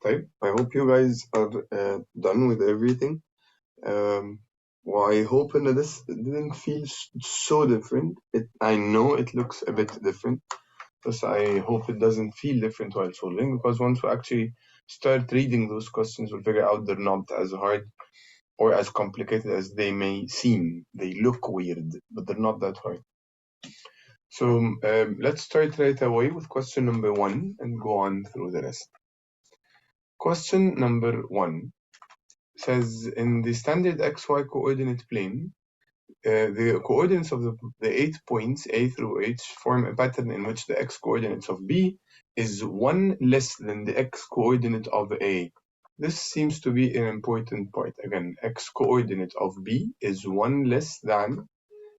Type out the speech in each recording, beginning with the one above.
طيب, I hope you guys are done with everything. Well, I hope that this didn't feel so different. I know it looks a bit different, but I hope it doesn't feel different while solving, because once we actually start reading those questions, we'll figure out they're not as hard or as complicated as they may seem. They look weird, but they're not that hard. So let's start right away with question number 1 and go on through the rest. Question number 1 says, in the standard XY coordinate plane, the coordinates of the 8 points A through H form a pattern in which the x coordinates of B is 1 less than the x coordinate of A. This seems to be an important part. Again, x coordinate of B is 1 less than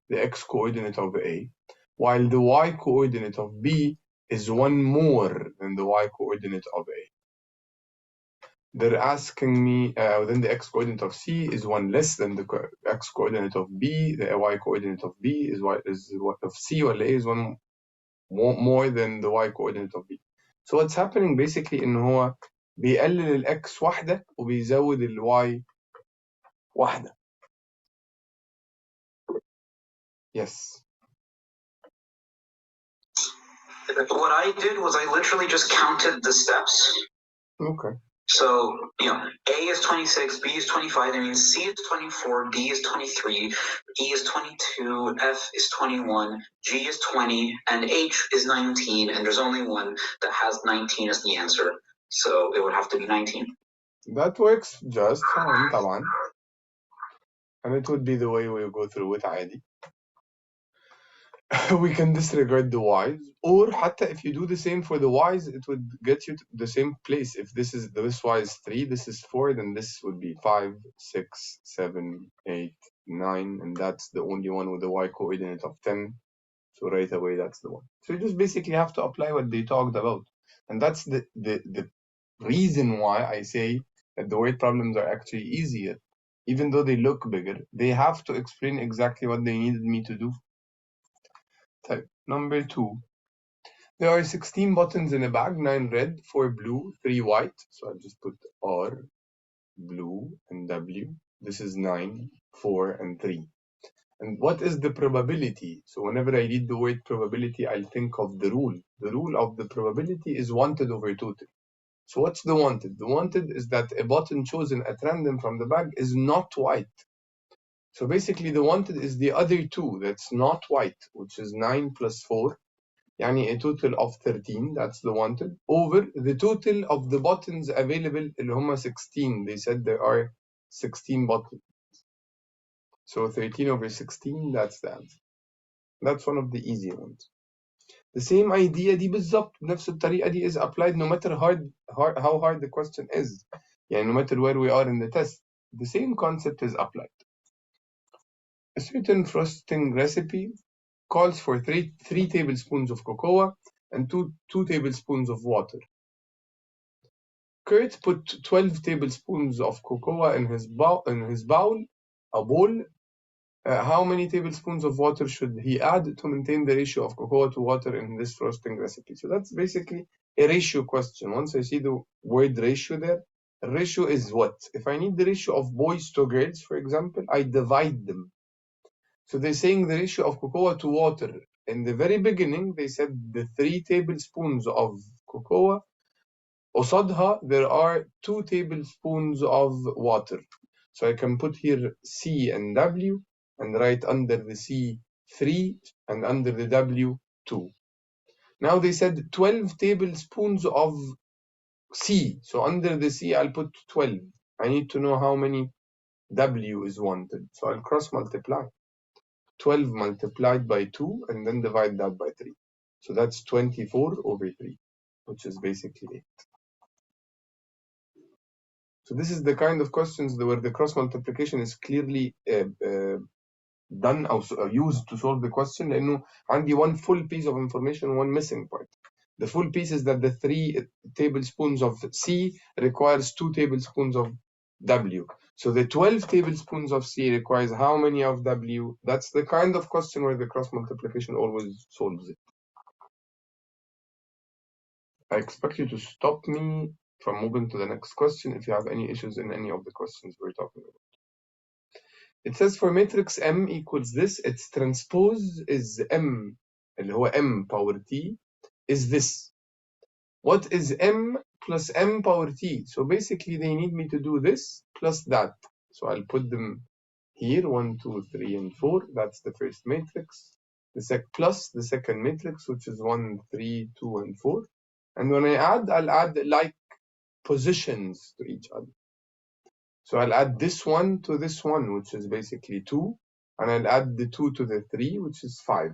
the x coordinate of A, while the y coordinate of B is 1 more than the y coordinate of A. They're asking me, then the x coordinate of C is 1 less than the x coordinate of B, the y coordinate of B is of C or A is 1 more than the y coordinate of B. So what's happening basically إن هو بيقلل الx واحدة وبيزود الy واحدة. Yes. What I did was I literally just counted the steps. Okay. So, A is 26, B is 25, that means C is 24, D is 23, E is 22, F is 21, G is 20, and H is 19, and there's only one that has 19 as the answer. So it would have to be 19. That works just fine, طبعا. And it would be the way we go through it عادي. We can disregard the y's, or حتى if you do the same for the y's, it would get you to the same place. If this y is 3, this is 4, then this would be 5, 6, 7, 8, 9, and that's the only one with the y coordinate of 10. So right away, that's the one. So you just basically have to apply what they talked about. And that's the reason why I say that the word problems are actually easier. Even though they look bigger, they have to explain exactly what they needed me to do. Type number 2. There are 16 buttons in a bag, 9 red, 4 blue, 3 white. So I'll just put R, blue, and W. This is 9, 4, and 3. And what is the probability? So whenever I read the word probability, I'll think of the rule. The rule of the probability is wanted over total. So what's the wanted? The wanted is that a button chosen at random from the bag is not white. So basically the wanted is the other 2 that's not white, which is 9 plus 4. يعني a total of 13, that's the wanted, over the total of the buttons available اللي هم 16. They said there are 16 buttons. So 13 over 16, that's the answer. That's one of the easy ones. The same idea دي بالظبط بنفس الطريقة دي is applied no matter how hard the question is. يعني no matter where we are in the test, the same concept is applied. A certain frosting recipe calls for 3 tablespoons of cocoa and 2 tablespoons of water. Kurt put 12 tablespoons of cocoa in his bowl. How many tablespoons of water should he add to maintain the ratio of cocoa to water in this frosting recipe? So that's basically a ratio question. Once I see the word ratio there, a ratio is what? If I need the ratio of boys to girls, for example, I divide them. So they're saying the ratio of cocoa to water. In the very beginning, they said the 3 tablespoons of cocoa. قصادها there are 2 tablespoons of water. So I can put here C and W and write under the C 3 and under the W 2. Now they said 12 tablespoons of C. So under the C I'll put 12. I need to know how many W is wanted. So I'll cross multiply. 12 multiplied by 2 and then divide that by 3. So that's 24 over 3, which is basically 8. So this is the kind of questions where the cross multiplication is clearly done or used to solve the question. لأنه عندي one full piece of information, one missing part. The full piece is that the 3 tablespoons of C requires 2 tablespoons of W. So the 12 tablespoons of C requires how many of W? That's the kind of question where the cross multiplication always solves it. I expect you to stop me from moving to the next question if you have any issues in any of the questions we're talking about. It says for matrix M equals this, its transpose is M, اللي هو M power T, is this. What is M plus M power T? So basically they need me to do this plus that. So I'll put them here, 1, 2, 3, and 4. That's the first matrix. Plus the second matrix, which is 1, 3, 2, and 4. And when I add, I'll add like positions to each other. So I'll add this one to this one, which is basically 2. And I'll add the 2 to the 3, which is 5.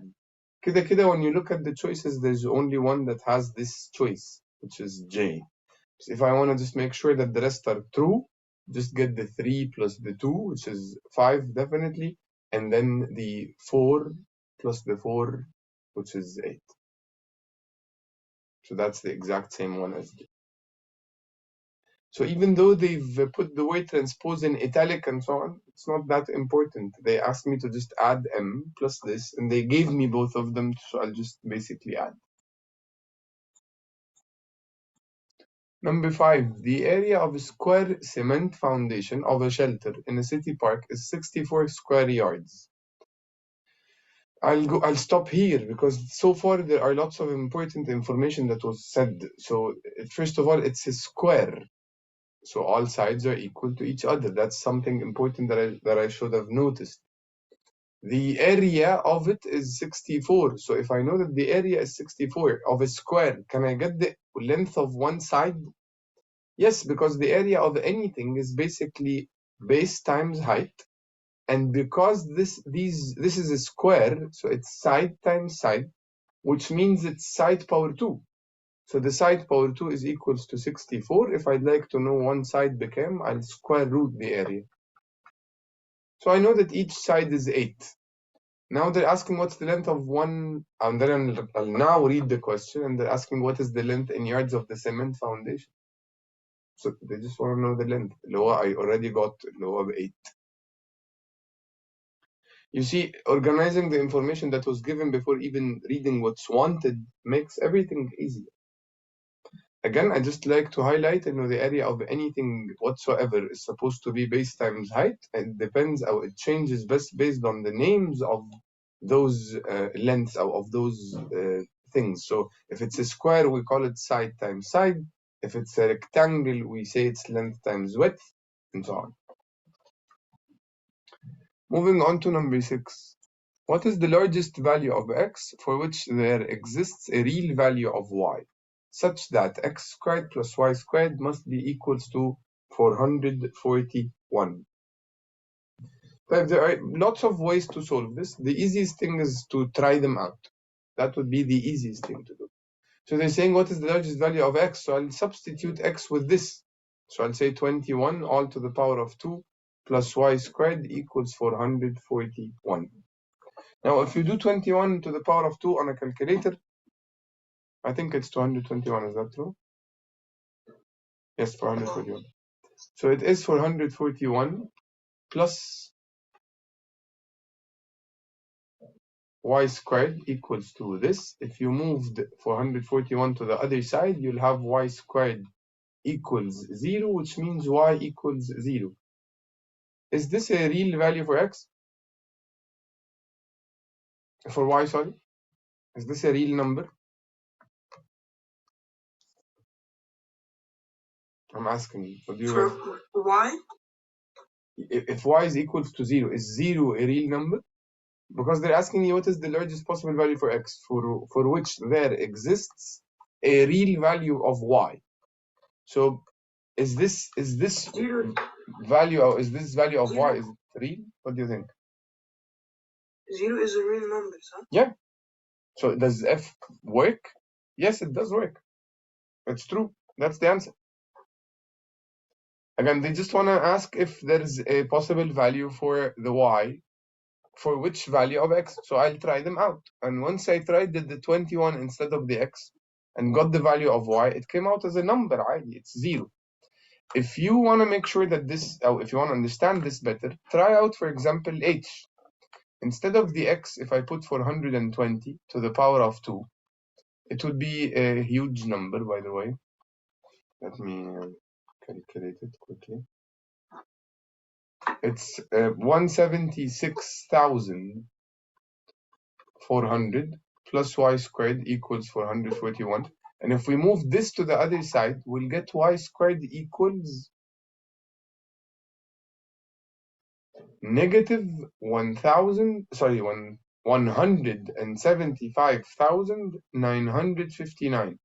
كده when you look at the choices, there's only one that has this choice, which is J. So if I want to just make sure that the rest are true, just get the 3 plus the 2, which is 5 definitely, and then the 4 plus the 4, which is 8. So that's the exact same one as J. So even though they've put the word transpose in italic and so on, it's not that important. They asked me to just add M plus this, and they gave me both of them, so I'll just basically add. Number 5, the area of a square cement foundation of a shelter in a city park is 64 square yards. I'll stop here because so far there are lots of important information that was said. So first of all, it's a square. So all sides are equal to each other. That's something important that I should have noticed. The area of it is 64. So if I know that the area is 64 of a square, can I get the length of one side? Yes, because the area of anything is basically base times height. And because this is a square, so it's side times side, which means it's side power 2. So the side power 2 is equals to 64. If I'd like to know one side became, I'll square root the area. So I know that each side is 8. Now they're asking what's the length of one, and then I'll now read the question, and they're asking what is the length in yards of the cement foundation. So they just want to know the length. I already got 8. You see, organizing the information that was given before even reading what's wanted makes everything easier. Again, I just like to highlight, the area of anything whatsoever is supposed to be base times height. It depends, or it changes based on the names of those lengths of those things. So if it's a square, we call it side times side. If it's a rectangle, we say it's length times width, and so on. Moving on to number 6. What is the largest value of x for which there exists a real value of y, such that x squared plus y squared must be equals to 441? There are lots of ways to solve this. The easiest thing is to try them out. That would be the easiest thing to do. So they're saying what is the largest value of x? So I'll substitute x with this. So I'll say 21 all to the power of 2 plus y squared equals 441. Now, if you do 21 to the power of 2 on a calculator, I think it's 221. Is that true? Yes, 441. So it is 441 plus y squared equals to this. If you moved 441 to the other side, you'll have y squared equals 0, which means y equals 0. Is this a real value for x? For y, sorry? Is this a real number? I'm asking you. What do you guys? For y? If y is equals to 0, is 0 a real number? Because they're asking you what is the largest possible value for x for which there exists a real value of y. So is this value of y is real? What do you think? 0 is a real number, huh? Yeah. So does f work? Yes, it does work. It's true. That's the answer. Again, they just want to ask if there's a possible value for the y for which value of x. So I'll try them out. And once I tried the 21 instead of the x and got the value of y, it came out as a number. It's 0. If you want to make sure that this, or if you want to understand this better, try out, for example, h. Instead of the x, if I put 420 to the power of 2, it would be a huge number, by the way. Let me calculate it quickly. It's 176,400 plus y squared equals 441. And if we move this to the other side, we'll get y squared equals negative 175,959.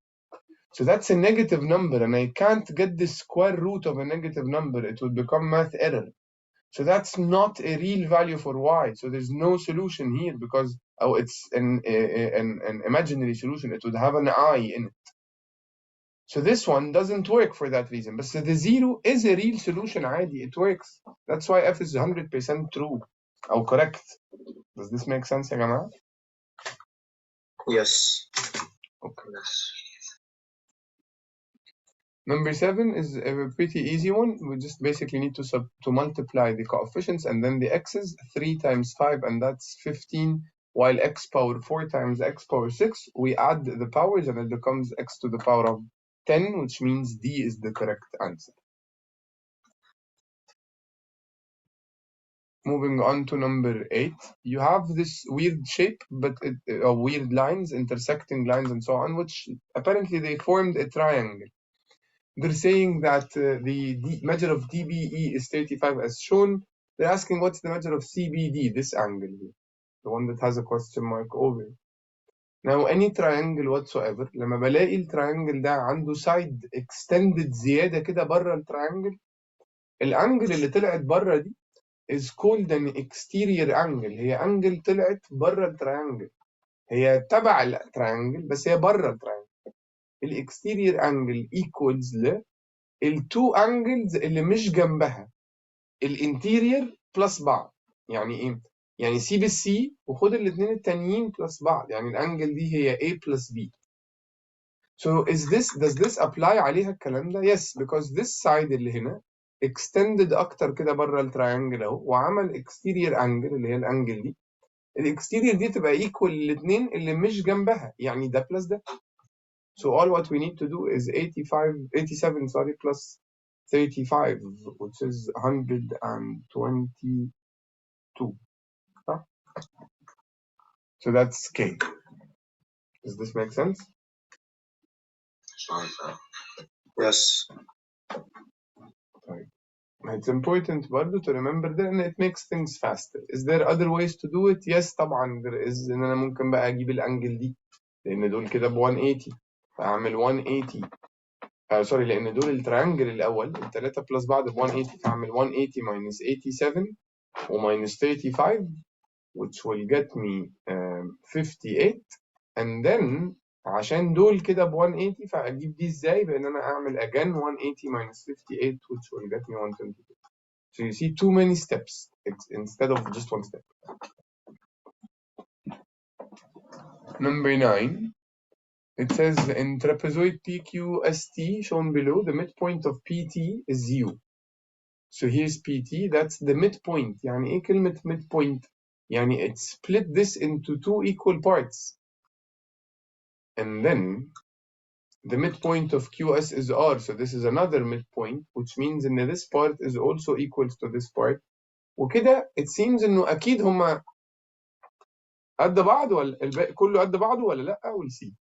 So that's a negative number, and I can't get the square root of a negative number. It would become math error. So that's not a real value for y. So there's no solution here because it's an imaginary solution. It would have an I in it. So this one doesn't work for that reason. But so the 0 is a real solution عادي. It works. That's why f is 100% true or correct. Does this make sense يا جماعة? Yes. Okay. Yes. Number 7 is a pretty easy one. We just basically need to multiply the coefficients and then the x's. 3 times 5, and that's 15, while x power 4 times x power 6. We add the powers and it becomes x to the power of 10, which means D is the correct answer. Moving on to number 8, you have this weird shape, but weird lines, intersecting lines and so on, which apparently they formed a triangle. They're saying that the measure of DBE is 35 as shown. They're asking what's the measure of CBD, this angle here, the one that has a question mark over it. Now any triangle whatsoever, لما بلاقي التراينجل ده عنده side extended زيادة كده بره التراينجل، الانجل اللي طلعت بره دي is called an exterior angle. هي انجل طلعت بره التراينجل، هي تبع التراينجل بس هي بره التراينجل. الاكستيرير انجل equals ل التو انجلز اللي مش جنبها، الانتيرير بلس بعض. يعني ايه؟ يعني سي بالسي وخد الاثنين التانيين بلس بعض، يعني الانجل دي هي A plus B. So does this apply عليها الكلام ده؟ Yes, because this side اللي هنا extended اكتر كده بره التراينجل اهو، وعمل exterior angle اللي هي الانجل دي. الاكستيرير دي تبقى equal للاثنين اللي مش جنبها، يعني ده بلس ده. So all what we need to do is 87 plus 35, which is 122. Huh? So that's K. Does this make sense? Yes. Right. It's important برضه to remember that, and it makes things faster. Is there other ways to do it? Yes طبعا there is. إن أنا ممكن بقى أجيب الأنجل دي لأن دول كده ب 180 فأعمل 180. سوري، لأن دول التريانجل الأول التلاتة بلس بعض ب 180 فأعمل 180 minus 87 و minus 35, which will get me 58. and then عشان دول كده ب 180 فأجيب دي إزاي؟ بإن أنا أعمل again 180 minus 58, which will get me 122. So you see too many steps instead of just one step. Number 9, it says in trapezoid PQST shown below, the midpoint of PT is U. So here's PT, that's the midpoint. يعني إيه كلمة midpoint؟ يعني it split this into two equal parts. And then the midpoint of QS is R, so this is another midpoint, which means in this part is also equals to this part. وكده it seems إنه أكيد هما قد بعض ولا الباقي كله قد بعضه ولا لأ؟ we'll see.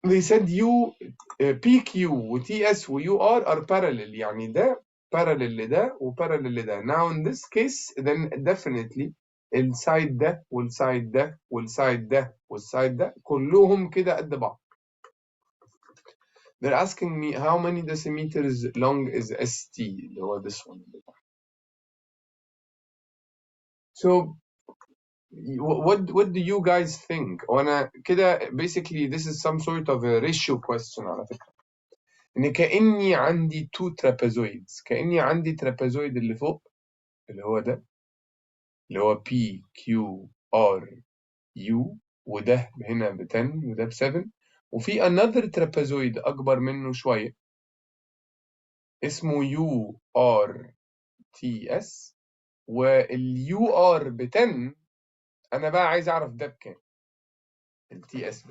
They said U, PQ و TS و UR are parallel، يعني ده parallel لده و parallel لده. Now in this case then definitely السايد ده والسايد ده والسايد ده والسايد ده كلهم كده قد بعض. They're asking me how many decimeters long is ST اللي هو this one. So what do you guys think؟ وانا كده basically this is some sort of a ratio question على فكرة. ان كأني عندي two trapezoids، كأني عندي trapezoid اللي فوق اللي هو ده اللي هو P Q R U، وده هنا ب 10 وده ب 7، وفي another trapezoid اكبر منه شوية اسمه U R T S، واليو ار ب 10. انا بقى عايز اعرف ده بكام، التي اس.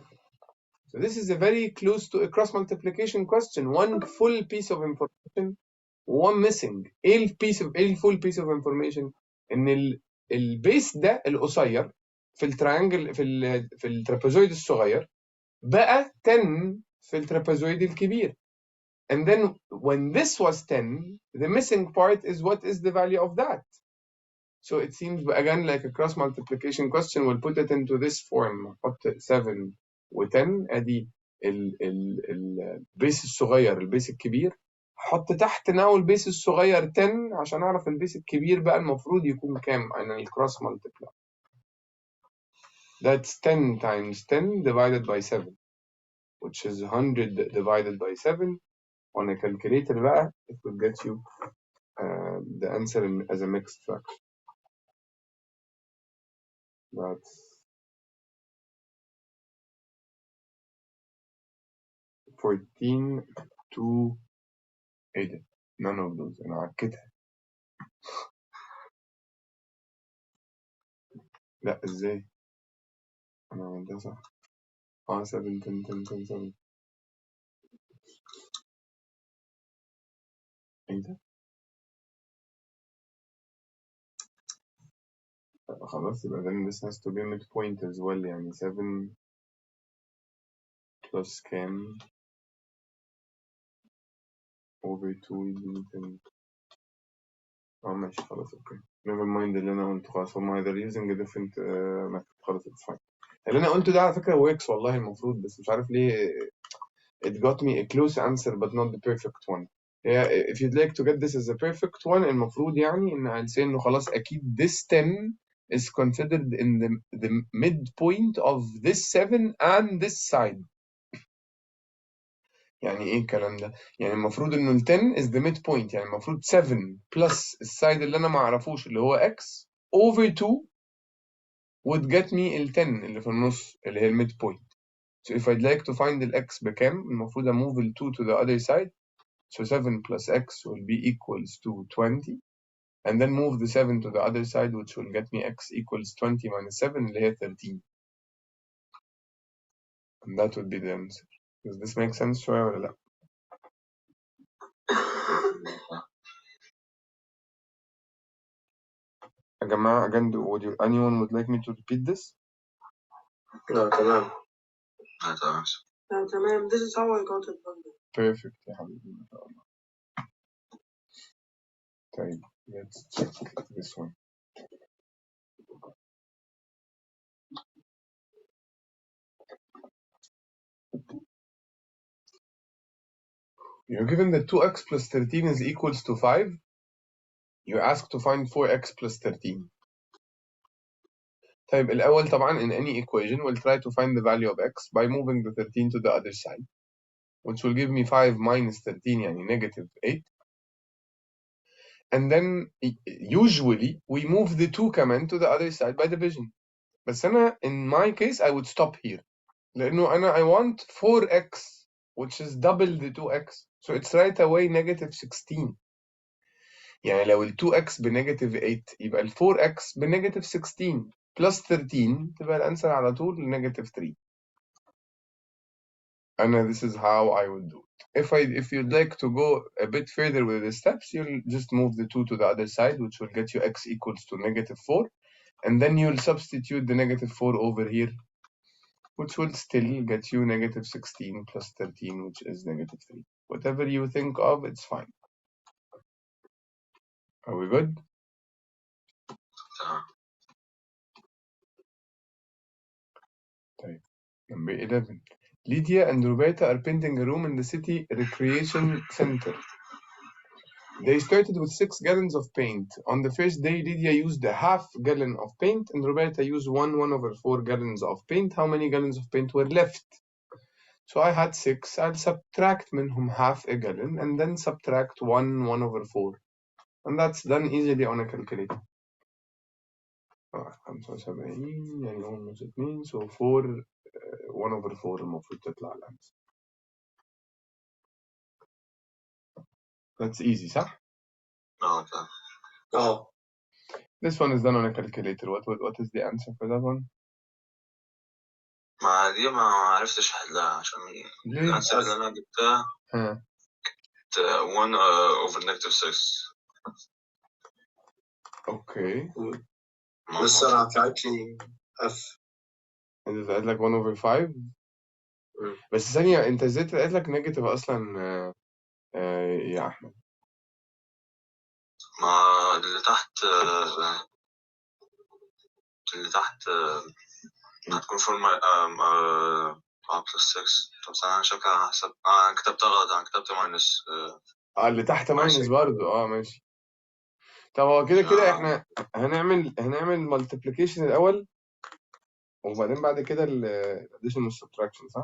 So this is a very close to a cross multiplication question. One full piece of information, one missing. ايه الفول piece of information؟ ان البيس ده القصير في التريانجل في الترابيزويد الصغير بقى 10 في الترابيزويد الكبير. And then when this was 10, the missing part is what is the value of that? So it seems again like a cross multiplication question. We'll put it into this form. حط 7 و10 ادي البيس الصغير البيس الكبير. حط تحت ناو البيس الصغير 10 عشان اعرف البيس الكبير بقى المفروض يكون كام. انا الكروس multiply. That's 10 times 10 divided by 7, which is 100 divided by 7. On a calculator بقى it will get you the answer as a mixed fraction. That's 14 to 8. None of those. أنا عكيتها. لا إزاي؟ أنا عملتها صح. 7 10 10 10 7. إيه ده؟ خلاص يبقى then this has to be midpoint as well. يعني 7 plus كام over 2 يديني 10. ماشي خلاص اوكي. never mind اللي أنا قلته خلاص. هما they're using a different method. خلاص it's fine. اللي أنا قلته ده على فكرة works والله المفروض، بس مش عارف ليه it got me a close answer but not the perfect one. Yeah, if you'd like to get this as a perfect one المفروض يعني إن I'll say إنه خلاص أكيد this 10 is considered in the midpoint of this 7 and this side. يعني إيه الكلام ده؟ يعني المفروض إنه ال 10 is the midpoint. يعني المفروض 7 plus السايد اللي أنا ما أعرفوش اللي هو x over 2 would get me ال 10 اللي في النص اللي هي ال midpoint. So if I'd like to find the x بكام المفروض move ال 2 to the other side. So 7 plus x will be equals to 20. And then move the 7 to the other side, which will get me x equals 20 minus 7, اللي هي 13. And that would be the answer. Does this make sense شوية ولا لا؟ يا جماعة again, anyone would like me to repeat this? لا تمام. لا تمام. This is how I got it. Perfect يا حبيبي ما شاء الله. طيب let's check this one. You're given that 2x plus 13 is equals to 5. You ask to find 4x plus 13. طيب الأول طبعا in any equation we'll try to find the value of x by moving the 13 to the other side, which will give me 5 minus 13 يعني negative 8. And then usually we move the 2 كمان to the other side by division. بس أنا in my case I would stop here لأنه أنا I want 4x which is double the 2x, so it's right away negative 16. يعني لو ال 2x بنيجاتيف 8 يبقى ال 4x بنيجاتيف 16 plus 13 تبقى الأنسر على طول negative 3. And this is how I would do it. If you'd like to go a bit further with the steps, you'll just move the 2 to the other side, which will get you x equals to negative 4. And then you'll substitute the negative 4 over here, which will still get you negative 16 plus 13, which is negative 3. Whatever you think of, it's fine. Are we good? Number 11. Lydia and Roberta are painting a room in the city recreation center. They started with 6 gallons of paint. On the first day, Lydia used a half gallon of paint and Roberta used 1/4 gallons of paint. How many gallons of paint were left? So I had 6. I'll subtract منهم half a gallon and then subtract 1/4. And that's done easily on a calculator. 75 يعني almost 2 so 4 1/4 المفروض تطلع الأنسر. That's easy صح؟ Oh. This one is done on a calculator. What is the answer for that one? ما دي ما عرفتش احلها عشان ليه؟ الانسر اللي انا جبتها ها 1 over negative 6. اوكي. لسه انا طلعت لي اف. انت طلعت لك 1 over 5. بس ثانية، انت ازاي طلعت لك نيجاتيف اصلا يا احمد؟ ما اللي تحت هتكون فورما بلس 6. طب انا شكلها حسب انا كتبتها غلط، انا كتبت ماينس. اللي تحت ماينس برضه، ماشي. طب هو كده كده احنا هنعمل مالتيبليكيشن الاول، وبعدين بعد كده الاديشن والسبتراكشن، صح؟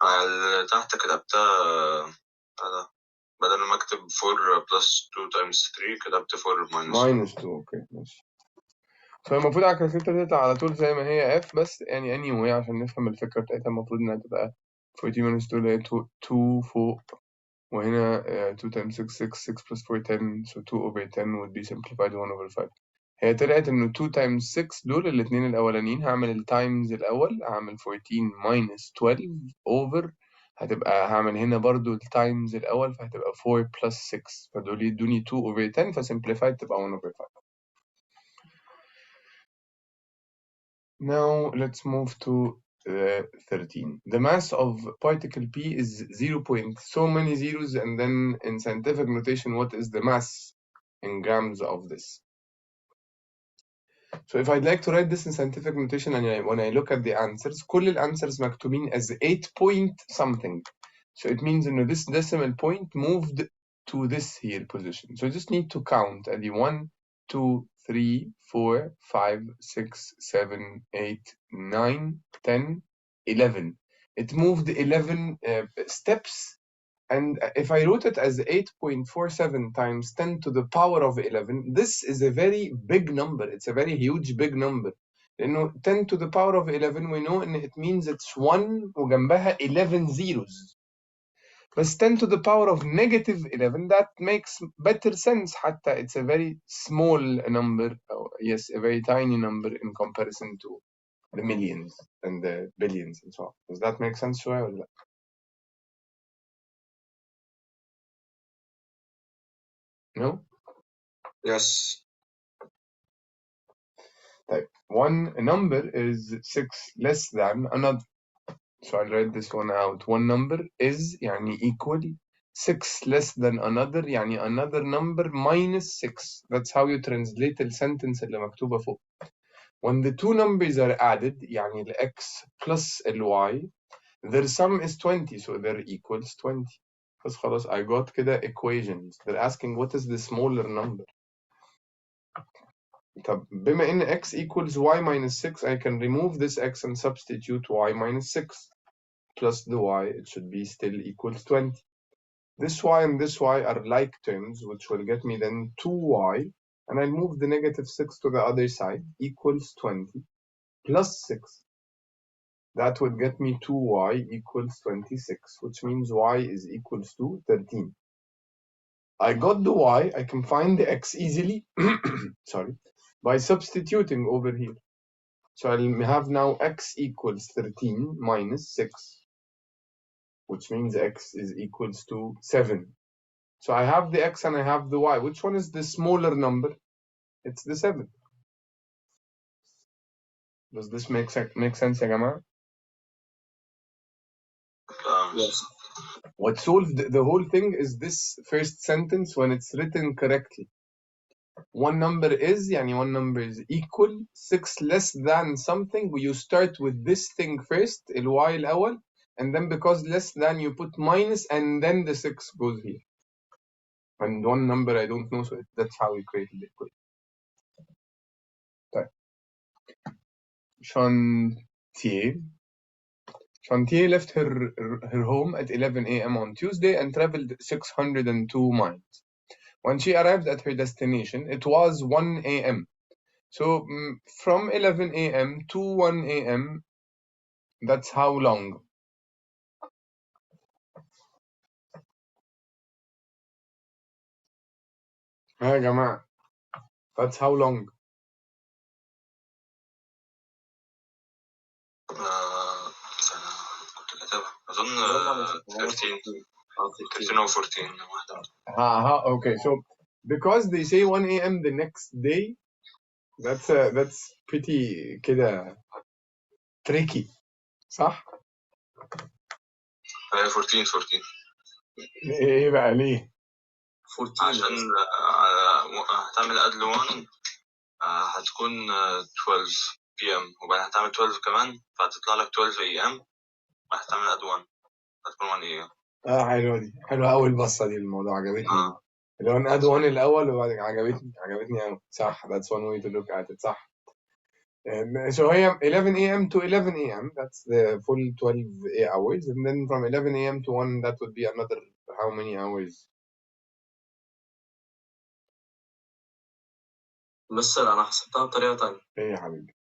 اللي تحت كتبتها بدل ما اكتب 4 بلس 2 تايمز 3 كتبت 4 ماينس 2. اوكي ماشي. فالمفروض على الكالكوليتر تطلع على طول زي ما هي اف، بس يعني anyway عشان نفهم الفكرة بتاعتها المفروض انها تبقى 40 minus 2 اللي هي 2 فوق، وهنا 2 times 6 6 plus 4 10 so 2 over 10 would be simplified 1 over 5. هي طلعت انه 2 times 6 دول الاثنين الاولانيين، هعمل التايمز الاول، هعمل 14 minus 12 over، هتبقى هعمل هنا برضو التايمز الاول فهتبقى 4 plus 6، فدول يدوني 2 over 10 فsimplified تبقى 1 over 5. Now let's move to 13. The mass of particle P is 0 point so many zeros, and then in scientific notation, what is the mass in grams of this? So if I'd like to write this in scientific notation, and when I look at the answers, كل الأنسرز مكتوبين as 8 point something. So it means this decimal point moved to this here position. So I just need to count at the 1, 2, 3, 4, 5, 6, 7, 8, 9, 10, 11. It moved 11 steps. And if I wrote it as 8.47 times 10 to the power of 11, this is a very big number. It's a very huge big number. لأنه 10 to the power of 11 we know and it means it's 1 وجنبها 11 zeros. But 10 to the power of negative 11, that makes better sense. حتى it's a very small number. Yes, a very tiny number in comparison to the millions and the billions and so on. Does that make sense شوية ولا لا؟ No? Yes. Type one number is 6 less than another. So I'll write this one out. One number is يعني equal 6 less than another يعني another number minus 6. That's how you translate the sentence اللي مكتوبة فوق. When the two numbers are added يعني ال x plus ال y, their sum is 20, so they're equals 20. بس خلاص I got كده equations. They're asking what is the smaller number. طب بما ان x equals y minus 6, I can remove this x and substitute y minus 6 plus the y, it should be still equals 20. This y and this y are like terms, which will get me then 2y, and I'll move the negative 6 to the other side, equals 20 plus 6. That would get me 2y equals 26, which means y is equals to 13. I got the y, I can find the x easily, sorry, by substituting over here. So I'll have now x equals 13 minus 6, which means x is equals to 7. So I have the x and I have the y. Which one is the smaller number? It's the 7. Does this make sense, ya jama'a? Yes. What solved the whole thing is this first sentence when it's written correctly. One number is equal 6 less than something. You start with this thing first, el y الأول, and then because less than you put minus and then the 6 goes here. And one number I don't know, so that's how we created the equation. طيب. Shantier left her home at 11 a.m. on Tuesday and traveled 602 miles. When she arrived at her destination, it was 1 a.m. So from 11 a.m. to 1 a.m., that's how long? يا جماعة, that's how long? سنة كنت كاتبها أظن 13 or 14 واحدة. Okay, so because they say 1 a.m. the next day, that's pretty كده tricky, صح؟ 14 ايه بقى ليه؟ 14 عشان هتعمل قبل 1 هتكون 12 p.m. وبعدين هتعمل 12 كمان فهتطلع لك 12 a.m. وهتعمل قبل 1 هتكون 1 a.m. حلوة دي، حلوة أوي البصة دي، الموضوع عجبتني. اللي هو نقاد 1 الأول وبعدين عجبتني أوي، صح. That's one way to look at it، صح. So هي 11 a.m. to 11 a.m. That's the full 12 hours, and then from 11 a.m. to 1 that would be another how many hours? مستر أنا حسبتها بطريقة تانية. إيه يا حبيبي؟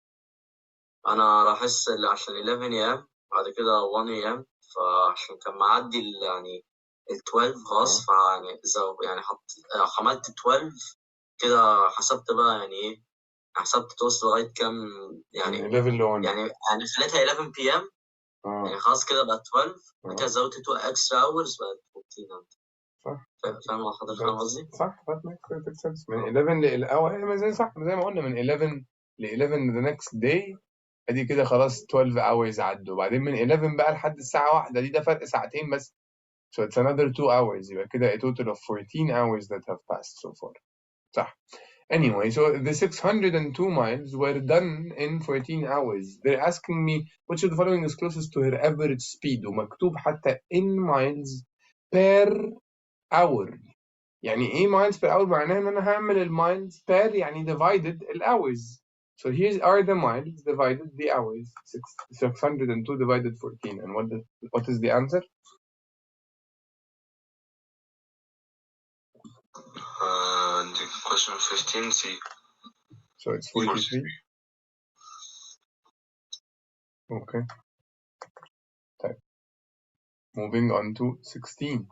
أنا لاحظت عشان 11 a.m. بعد كده 1 a.m. فعشان كان معدي يعني ال 12 خلاص فيعني يعني عملت 12 كده حسبت بقى يعني إيه حسبت توصل لغاية كام يعني 11 ل 1 يعني خليتها 11 p.m. يعني خلاص كده بقت 12 بعد كده زودت 2 extra hours بقت 14. صح. فاهم حضرتك فاهم قصدي؟ صح، that makes perfect sense. من 11 صح زي ما قلنا من 11 ل 11 the next day ادي كده خلاص 12 hours عدوا، وبعدين من 11 بقى لحد الساعة 1 دي ده فرق ساعتين بس. So it's another 2 hours، يبقى كده a total of 14 hours that have passed so far. صح. Anyway, so the 602 miles were done in 14 hours. They're asking me which of the following is closest to her average speed، ومكتوب حتى in miles per hour. يعني ايه miles per hour؟ معناها ان انا هعمل المايلز per يعني divided hours. So here are the miles divided the hours. 602 divided 14. And what is the answer? The question 15 C. So it's 43. Okay. Type. Moving on to 16.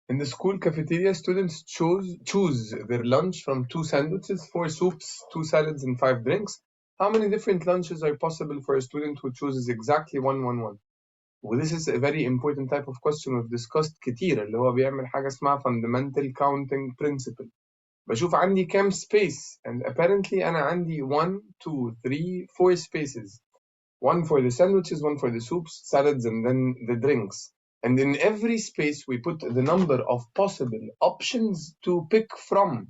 In the school cafeteria, students choose their lunch from 2 sandwiches, 4 soups, 2 salads, and 5 drinks. How many different lunches are possible for a student who chooses exactly 111? Well, this is a very important type of question we've discussed كتير، اللي هو بيعمل حاجة اسمها fundamental counting principle. بشوف عندي كام space, and apparently أنا عندي 1, 2, 3, 4 spaces. 1 for the sandwiches, 1 for the soups, salads, and then the drinks. And in every space, we put the number of possible options to pick from.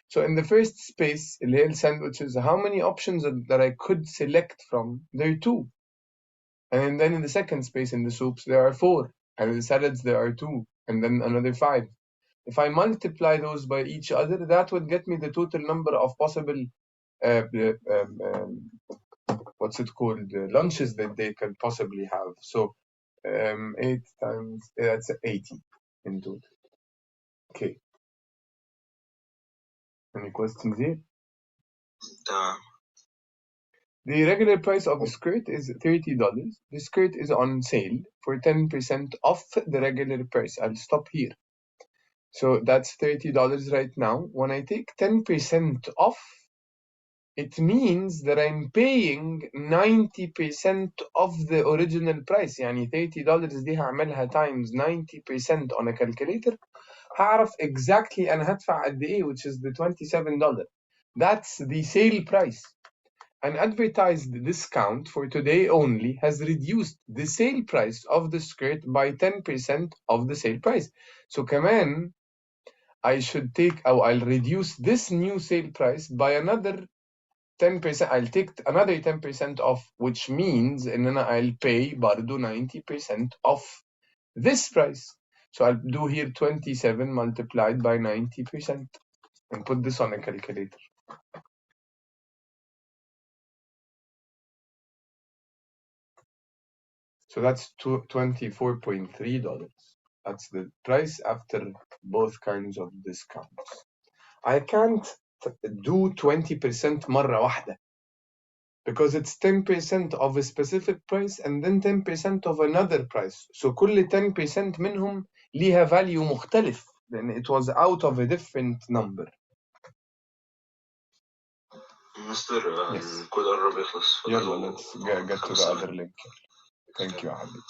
So in the first space, اللي هي sandwiches, how many options that I could select from? There are 2. And then in the second space, in the soups, there are 4. And in the salads, there are 2. And then another 5. If I multiply those by each other, that would get me the total number of possible what's it called, lunches that they can possibly have. So 8 times, that's 80 in total. Okay. Any questions here? The regular price of a skirt is $30. The skirt is on sale for 10% off the regular price. I'll stop here. So that's $30 right now. When I take 10% off, it means that I'm paying 90% of the original price. يعني $30 دي هعملها times 90% on a calculator. هعرف exactly أنا هدفع قد إيه, which is the $27. That's the sale price. An advertised discount for today only has reduced the sale price of the skirt by 10% of the sale price. So كمان I should take, or I'll reduce this new sale price by another 10%. I'll take another 10% off, which means إن I'll pay برضو 90% off this price. So I'll do here 27 multiplied by 90% and put this on a calculator. So that's $24.3. That's the price after both kinds of discounts. I can't do 20% مرة واحدة because it's 10% of a specific price and then 10% of another price. So كل 10% منهم ليها value مختلف لأن it was out of a different number. مستر Yes. الكود قرب يخلص. يلا let's get to the other link. Thank you حبيبي.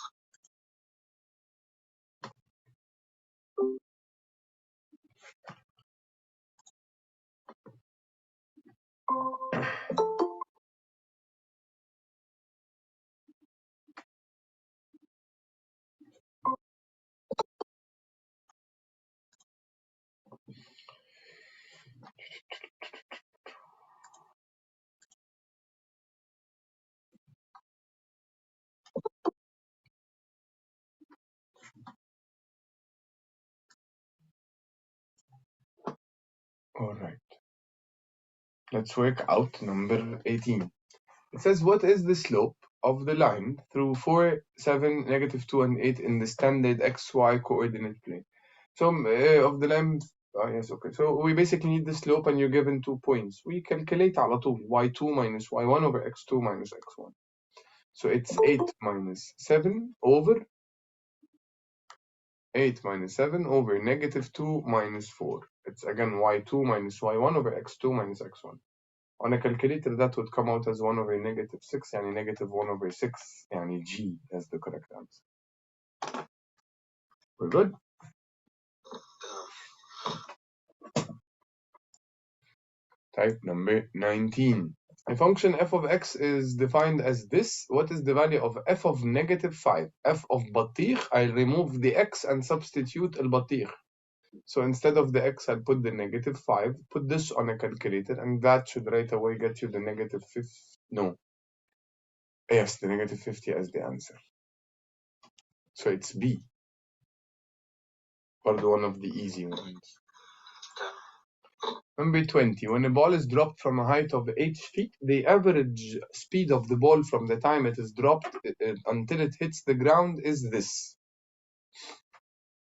All right. Let's work out number 18. It says, what is the slope of the line through 4, 7, -2, and 8 in the standard XY coordinate plane? So of the length, yes, okay. So we basically need the slope and you're given 2 points. We calculate على طول y2 minus y1 over x2 minus x1. So it's 8 minus 7 over 8 minus 7 over -2 minus 4. It's again y2 minus y1 over x2 minus x1. On a calculator that would come out as 1 over -6 يعني -1 over 6 يعني G as the correct answer. We're good? Type number 19. A function f of x is defined as this. What is the value of f of -5? f of بطيخ, I'll remove the x and substitute البطيخ. So instead of the x, I'll put the -5, put this on a calculator, and that should right away get you the -50. No. Yes, the -50 as the answer. So it's B. Or one of the easy ones. Number 20. When a ball is dropped from a height of h feet, the average speed of the ball from the time it is dropped until it hits the ground is this.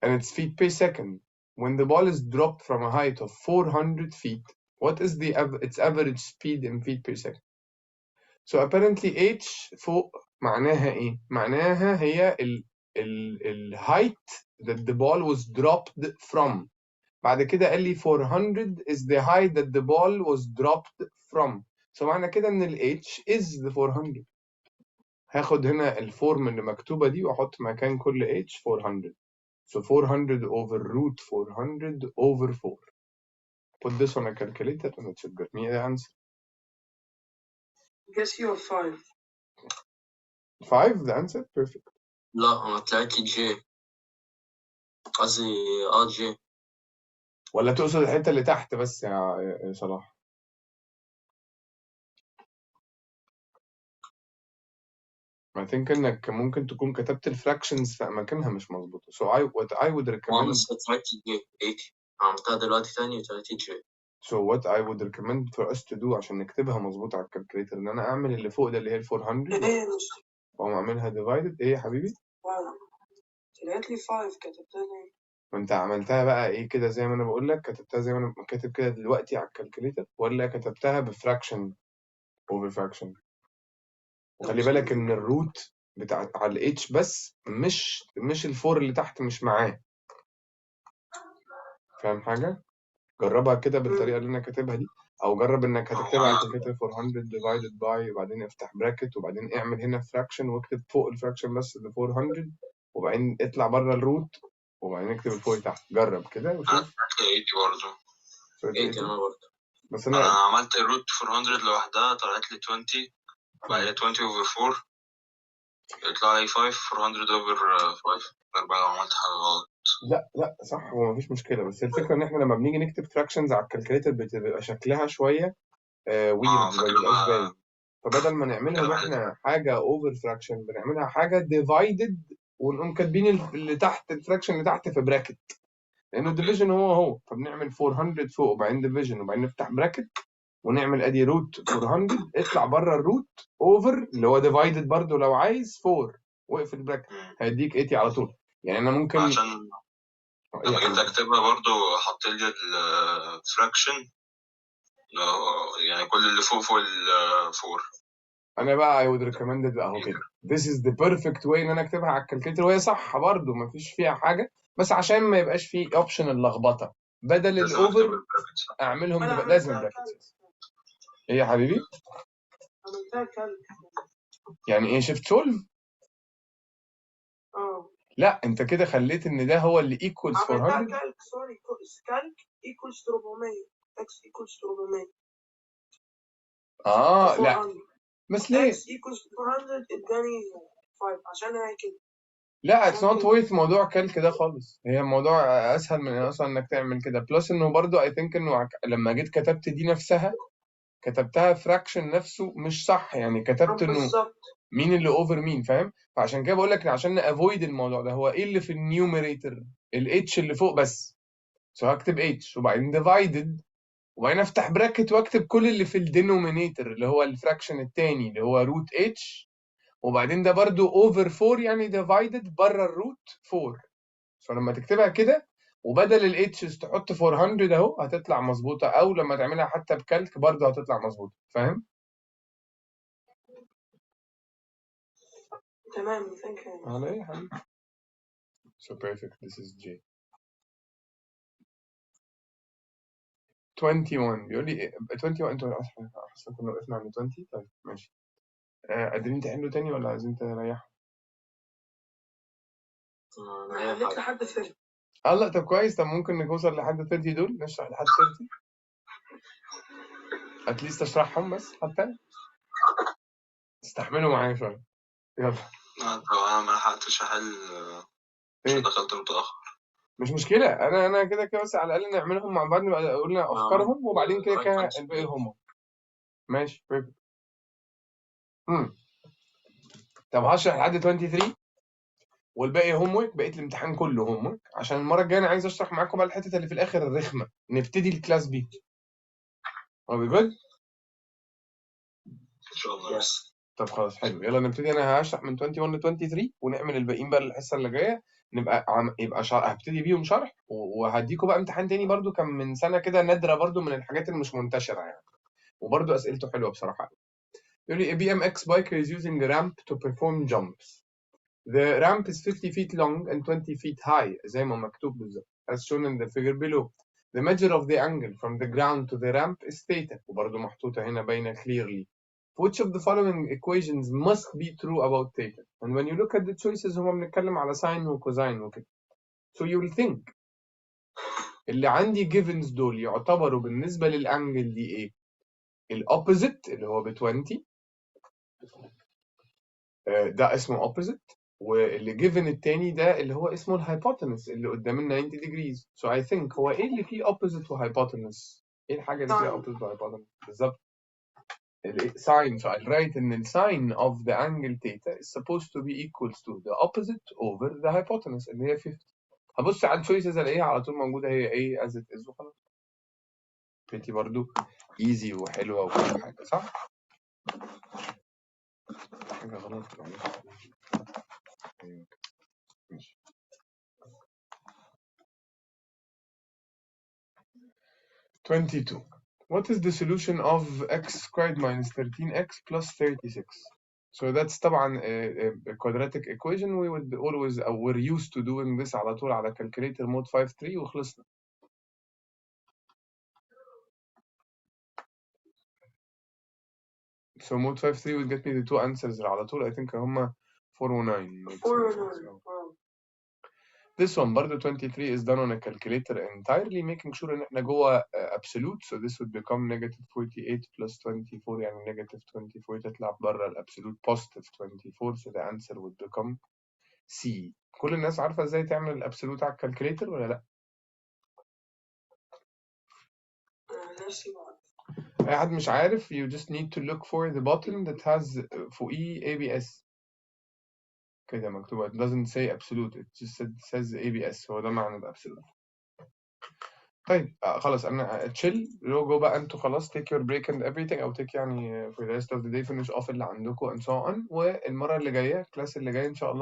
And it's feet per second. When the ball is dropped from a height of 400 feet, what is its average speed in feet per second? So apparently h فوق معناها ايه؟ معناها هي ال height that the ball was dropped from. بعد كده قال لي 400 is the height that the ball was dropped from. So معنى كده ان ال h is the 400. هاخد هنا الفورم اللي مكتوبة دي واحط مكان كل h 400. So 400 over root 400 over 4. Put this on a calculator and it should get me the answer. Guess you have 5. 5 the answer? Perfect. لا ما طلعت لي جي. قصدي جي. ولا تقصد الحتة اللي تحت بس يا صلاح؟ I think انك ممكن تكون كتبت الفراكشنز في اماكنها مش مظبوطه. So what I would recommend. بس طلعت لي جي 80. عملتها دلوقتي تاني وطلعت لي جي. So what I would recommend for us to do عشان نكتبها مظبوط على الكالكوليتر ان انا اعمل اللي فوق ده اللي هي ال 400 واقوم اعملها divided. ايه يا حبيبي؟ طلعت لي 5 كتبتها ليه؟ وانت عملتها بقى ايه كده زي ما انا بقول لك؟ كتبتها زي ما انا كاتب كده دلوقتي على الكالكوليتر ولا كتبتها بفراكشن اوفر فراكشن؟ وخلي بالك ان الروت بتاع على الاتش بس مش الفور اللي تحت مش معاه. فاهم حاجه؟ جربها كده بالطريقه اللي انا كاتبها دي، او جرب انك هتكتبها على الكالكوليتر 400 divided by وبعدين افتح براكت وبعدين اعمل هنا فراكشن واكتب فوق الفراكشن بس ال 400 وبعدين اطلع بره الروت وبعدين اكتب الفوق تحت. جرب كده وشوف. 80 برضه. 80 برضه. بس انا عملت الروت 400 لوحدها طلعت لي 20 بعد 20 over 4 يطلع لي 5 400 over 5. أربعة عملت حاجة غلط. لا صح، هو مفيش مشكله، بس الفكره ان احنا لما بنيجي نكتب فراكشنز على الكالكوليتر بتبقى شكلها شويه ويرد ما بيبقاش باين. فبدل ما نعملها احنا حاجه اوفر فراكشن بنعملها حاجه ديفايدد ونقوم كاتبين اللي تحت الفراكشن اللي تحت في براكت، لانه الديفيجن هو فبنعمل 400 فوق وبعدين ديفيجن وبعدين نفتح براكت ونعمل ادي روت 400 اطلع بره الروت اوفر اللي هو ديفايدد برضو لو عايز 4 واقفل البراكت هيديك 80 على طول. يعني انا ممكن عشان لما جيت اكتبها برضو حط لي الفراكشن يعني كل اللي فوق الفور. انا بقى I would recommend it اهو كده. This is the perfect way ان انا اكتبها على الكالكوليتر وهي صح برضو مفيش فيها حاجه، بس عشان ما يبقاش فيه اوبشن اللخبطه بدل الاوفر اعملهم لازم براكتس. ايه يا حبيبي؟ عملتها كالك. يعني ايه شيفت سولف؟ لا انت كده خليت ان ده هو اللي ايكوالز 400. عملتها كالك، سوري، كالك ايكوالز 400، اكس ايكوالز 400 لا 400. بس ليه؟ اكس ايكوالز 400 اداني 5 عشان هي كده. لا اتس نوت worth موضوع كالك ده خالص. هي الموضوع اسهل من اصلا انك تعمل كده. بلس انه برضو اي ثينك انه لما جيت كتبت دي نفسها كتبتها فراكشن نفسه مش صح. يعني كتبت انه بالظبط. مين اللي اوفر مين، فاهم؟ فعشان كده بقول لك عشان نافويد الموضوع ده، هو ايه اللي في النيوميريتور؟ الاتش اللي فوق بس. سو هكتب اتش وبعدين ديفايدد وبعدين افتح براكت واكتب كل اللي في الدينومينيتور اللي هو الفراكشن الثاني اللي هو روت اتش، وبعدين ده برضو اوفر 4 يعني ديفايدد بره الروت 4. فلما تكتبها كده وبدل الاتشز تحط 400 اهو هتطلع مظبوطه، او لما تعملها حتى بكالك برضو هتطلع مظبوطه، فاهم؟ تمام. ثانك يو. على ايه يا حبيبي؟ So perfect. This is J. 21 بيقول لي 21. انتوا اصلا كنا وقفنا عند 20. طيب ماشي. قادرين تحلوا تاني ولا عايزين تريحوا؟ خليك لحد 30. لا طب كويس. طب ممكن نوصل لحد 30 دول، نشرح لحد 30 اتليست اشرحهم بس حتى استحملوا معايا شويه. يلا. انا ما لحقتش احل عشان دخلت متاخر. مش مشكله، انا كده كده بس على الاقل نعملهم مع بعض، نبقى قلنا افكارهم وبعدين كده كده الباقي هم. ماشي بيرفكت. طب هشرح لحد 23 والباقي هوم ورك. بقيت الامتحان كله هوم ورك عشان المره الجايه انا عايز اشرح معاكم بقى الحته اللي في الاخر الرخمه. نبتدي الكلاس بي. هو بيجود ان شاء الله. يس. طب خلاص حلو. يلا نبتدي. انا هشرح من 21 ل 23 ونعمل الباقيين بقى الحصه اللي جايه. نبقى يبقى هبتدي بيهم شرح وهديكم بقى امتحان تاني برضو كان من سنه كده، نادره برضو من الحاجات اللي مش منتشره يعني، وبرضو اسئلته حلوه بصراحه. يقول لي a BMX biker is using a ramp to perform jumps. The ramp is 50 feet long and 20 feet high زي ما مكتوب بالظبط as shown in the figure below. The measure of the angle from the ground to the ramp is theta. وبرضه محطوطة هنا باينة clearly. Which of the following equations must be true about theta? And when you look at the choices هما بنتكلم على sine وكوزين وكده. So you will think اللي عندي givens دول يعتبروا بالنسبة للانجل دي ايه؟ الopposite اللي هو ب 20 ده اسمه opposite، واللي given التاني ده اللي هو اسمه الهايبوتنس اللي قدام ال 90 degrees. So I think هو ايه اللي فيه opposite وهايبوتنس؟ ايه الحاجة اللي فيها opposite وهايبوتنس؟ بالظبط sine. So I'll write ان ال sine of the angle theta is supposed to be equals to the opposite over the hypotenuse اللي هي 50. هبص على التشويسز الاقيها على طول موجودة هي ايه as it is وخلاص. pretty برضو easy وحلوة وكل حاجة صح؟ حاجة غلط معلش. ايوه ماشي. 22. What is the solution of x squared minus 13x plus 36? So that's طبعا a quadratic equation. We would always or we're used to doing this على طول على calculator mode 5.3 وخلصنا. So mode 5.3 will get me the two answers على طول. I think هما 4 و 9. 4 و 9. This one برضه 23 is done on a calculator entirely making sure ان احنا جوه absolute. So this would become negative 48 plus 24 يعني negative 24 تطلع بره الابسولوت positive 24. So the answer would become C. كل الناس عارفة ازاي تعمل الابسولوت على الكالكوليتر ولا لا؟ اي حد مش عارف you just need to look for the button that has فوقيه ABS كده مكتوبة. It doesn't say absolute, it just says ABS. هو ده معنى الابسولوت. طيب خلاص انا تشيل جو بقى انتوا خلاص take your break and everything او take يعني for the rest of the day finish off اللي عندكم and so on. والمرة اللي جاية الكلاس اللي جاي ان شاء الله